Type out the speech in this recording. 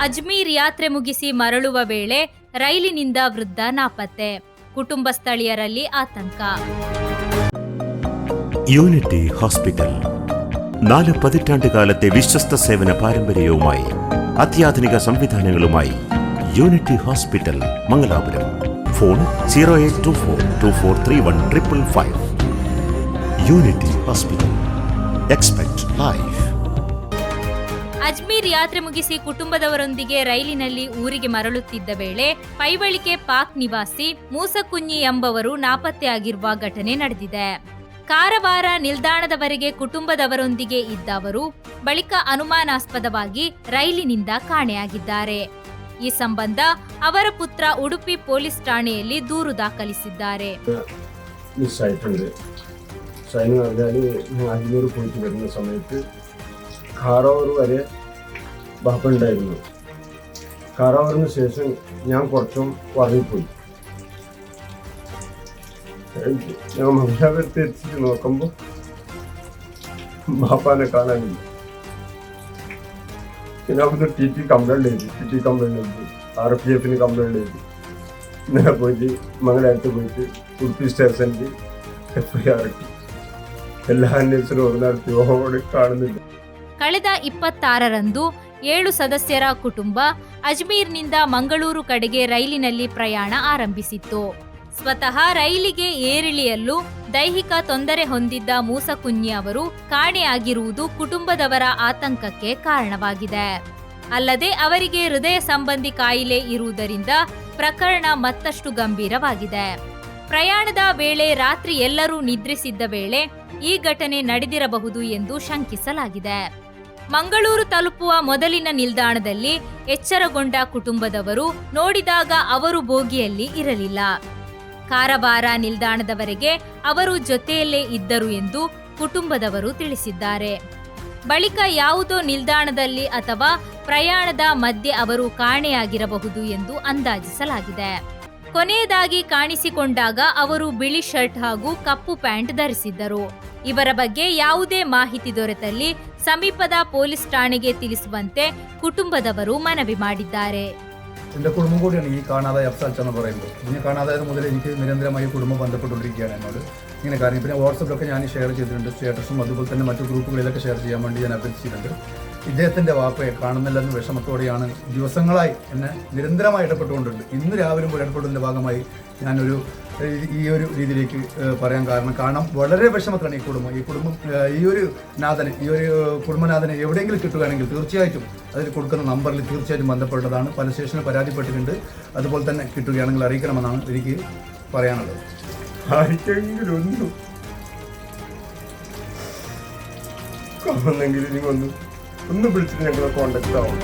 ಅಜ್ಮೀರ್ ಯಾತ್ರೆ ಮುಗಿಸಿ ಮರಳುವ ವೇಳೆ ರೈಲಿನಿಂದ ವೃದ್ಧ ನಾಪತ್ತೆ. ಕುಟುಂಬ ಸ್ಥಳೀಯರಲ್ಲಿ ಆತಂಕ. യൂണിറ്റി ഹോസ്പിറ്റൽ 4 പതിറ്റാണ്ടുകാലത്തെ വിശ്വസ്ത സേവന പാരമ്പര്യവുമായി അത്യാധുനിക സംവിധാനങ്ങളുമായി unity hospital Mangalapuram. Phone 0824243155. Unity hospital. Expect life. Ajmer ಯಾತ್ರೆ ಮುಗಿಸಿ ಕುಟುಂಬದವರೊಂದಿಗೆ ರೈಲಿನಲ್ಲಿ ಊರಿಗೆ ಮರಳುತ್ತಿದ್ದ ವೇಳೆ ಪೈವಳಿಕೆ ಪಾಕ್ ನಿವಾಸಿ ಮೂಸಕುಂಜಿ ಎಂಬವರು ನಾಪತ್ತೆಯಾಗಿರುವ ಘಟನೆ ನಡೆದಿದೆ. ಕಾರವಾರ ನಿಲ್ದಾಣದವರೆಗೆ ಕುಟುಂಬದವರೊಂದಿಗೆ ಇದ್ದ ಅವರು ಬಳಿಕ ಅನುಮಾನಾಸ್ಪದವಾಗಿ ರೈಲಿನಿಂದ ಕಾಣೆಯಾಗಿದ್ದಾರೆ. ಈ ಸಂಬಂಧ ಅವರ ಪುತ್ರ ಉಡುಪಿ ಪೊಲೀಸ್ ಠಾಣೆಯಲ್ಲಿ ದೂರು ದಾಖಲಿಸಿದ್ದಾರೆ. കാറോവർ വരെ ബാപ്പുണ്ടായിരുന്നു. കാറോവറിന് ശേഷം ഞാൻ കുറച്ചും ഉറങ്ങിപ്പോയി. ഞാൻ മംഗലാപുരത്ത് എത്തിച്ച് നോക്കുമ്പോൾ ബാപ്പാനെ കാണാനില്ല. പിന്നെ അവിടുന്ന് ടി കംപ്ലൈൻറ്റ് ചെയ്തു. RPF കംപ്ലൈൻറ്റ് ചെയ്തു. ഇന്നലെ പോയിട്ട് മംഗലാപുരത്ത് പോയിട്ട് ഉടുപ്പി സ്റ്റേഷനിൽ FIR ഇട്ടു. എല്ലാ അന്വേഷണവും ഒരു നടത്തി ഓടി കാണുന്നില്ല. ಕಳೆದ 26ರಂದು 7 ಸದಸ್ಯರ ಕುಟುಂಬ ಅಜ್ಮೀರ್ನಿಂದ ಮಂಗಳೂರು ಕಡೆಗೆ ರೈಲಿನಲ್ಲಿ ಪ್ರಯಾಣ ಆರಂಭಿಸಿತ್ತು. ಸ್ವತಃ ರೈಲಿಗೆ ಏರಿಳಿಯಲು ದೈಹಿಕ ತೊಂದರೆ ಹೊಂದಿದ್ದ ಮೂಸಕುಂಜಿ ಅವರು ಕಾಣೆಯಾಗಿರುವುದು ಕುಟುಂಬದವರ ಆತಂಕಕ್ಕೆ ಕಾರಣವಾಗಿದೆ. ಅಲ್ಲದೆ ಅವರಿಗೆ ಹೃದಯ ಸಂಬಂಧಿ ಕಾಯಿಲೆ ಇರುವುದರಿಂದ ಪ್ರಕರಣ ಮತ್ತಷ್ಟು ಗಂಭೀರವಾಗಿದೆ. ಪ್ರಯಾಣದ ವೇಳೆ ರಾತ್ರಿ ಎಲ್ಲರೂ ನಿದ್ರಿಸಿದ್ದ ವೇಳೆ ಈ ಘಟನೆ ನಡೆದಿರಬಹುದು ಎಂದು ಶಂಕಿಸಲಾಗಿದೆ. ಮಂಗಳೂರು ತಲುಪುವ ಮೊದಲಿನ ನಿಲ್ದಾಣದಲ್ಲಿ ಎಚ್ಚರಗೊಂಡ ಕುಟುಂಬದವರು ನೋಡಿದಾಗ ಅವರು ಬೋಗಿಯಲ್ಲಿ ಇರಲಿಲ್ಲ. ಕಾರವಾರ ನಿಲ್ದಾಣದವರೆಗೆ ಅವರು ಜೊತೆಯಲ್ಲೇ ಇದ್ದರು ಎಂದು ಕುಟುಂಬದವರು ತಿಳಿಸಿದ್ದಾರೆ. ಬಳಿಕ ಯಾವುದೋ ನಿಲ್ದಾಣದಲ್ಲಿ ಅಥವಾ ಪ್ರಯಾಣದ ಮಧ್ಯೆ ಅವರು ಕಾಣೆಯಾಗಿರಬಹುದು ಎಂದು ಅಂದಾಜಿಸಲಾಗಿದೆ. ಕೊನೆಯದಾಗಿ ಕಾಣಿಸಿಕೊಂಡಾಗ ಅವರು ಬಿಳಿ ಶರ್ಟ್ ಹಾಗೂ ಕಪ್ಪು ಪ್ಯಾಂಟ್ ಧರಿಸಿದ್ದರು. ಇವರ ಬಗ್ಗೆ ಯಾವುದೇ ಮಾಹಿತಿ ದೊರೆತಲ್ಲಿ ಸಮೀಪದ ಪೊಲೀಸ್ ಠಾಣೆಗೆ ತಿಳಿಸುವಂತೆ ಕುಟುಂಬದವರು ಮನವಿ ಮಾಡಿದ್ದಾರೆ. എൻ്റെ കുടുംബം കൂടിയാണ് ഈ കാണാതായ അഫ്സാൽ എന്ന് പറയുന്നത്. ഇതിനെ കാണാതായത് മുതൽ എനിക്ക് നിരന്തരമായി കുടുംബം ബന്ധപ്പെട്ടുകൊണ്ടിരിക്കുകയാണ് എന്നോട്. ഇങ്ങനെ കാര്യം പിന്നെ വാട്സപ്പിലൊക്കെ ഞാൻ ഷെയർ ചെയ്തിട്ടുണ്ട്. സ്റ്റാറ്റസും അതുപോലെ തന്നെ മറ്റു ഗ്രൂപ്പുകളിലൊക്കെ ഷെയർ ചെയ്യാൻ വേണ്ടി ഞാൻ അഭ്യർത്ഥിച്ചിട്ടുണ്ട്. ഇദ്ദേഹത്തിൻ്റെ വാപ്പയെ കാണുന്നില്ലെന്ന വിഷമത്തോടെയാണ് ദിവസങ്ങളായി എന്നെ നിരന്തരമായി ഇടപെട്ടുകൊണ്ടുണ്ട്. ഇന്ന് രാവിലെ പോലും ഇടപെടുന്നതിൻ്റെ ഭാഗമായി ഞാനൊരു ഈ ഒരു രീതിയിലേക്ക് പറയാൻ കാരണം വളരെ വിഷമത്തിലാണ് ഈ കുടുംബം. ഈ ഒരു കുടുംബനാഥനെ എവിടെയെങ്കിലും കിട്ടുകയാണെങ്കിൽ തീർച്ചയായിട്ടും അതിൽ കൊടുക്കുന്ന നമ്പറിൽ തീർച്ചയായിട്ടും ബന്ധപ്പെട്ടതാണ്. പല സ്റ്റേഷനിൽ പരാതിപ്പെട്ടിട്ടുണ്ട്. അതുപോലെ തന്നെ കിട്ടുകയാണെങ്കിൽ അറിയിക്കണമെന്നാണ് എനിക്ക് പറയാനുള്ളത്. ആർക്കെങ്കിലും ഒന്ന് വിളിച്ചിട്ട് ഞങ്ങളെ കോണ്ടാക്ട് ആവും.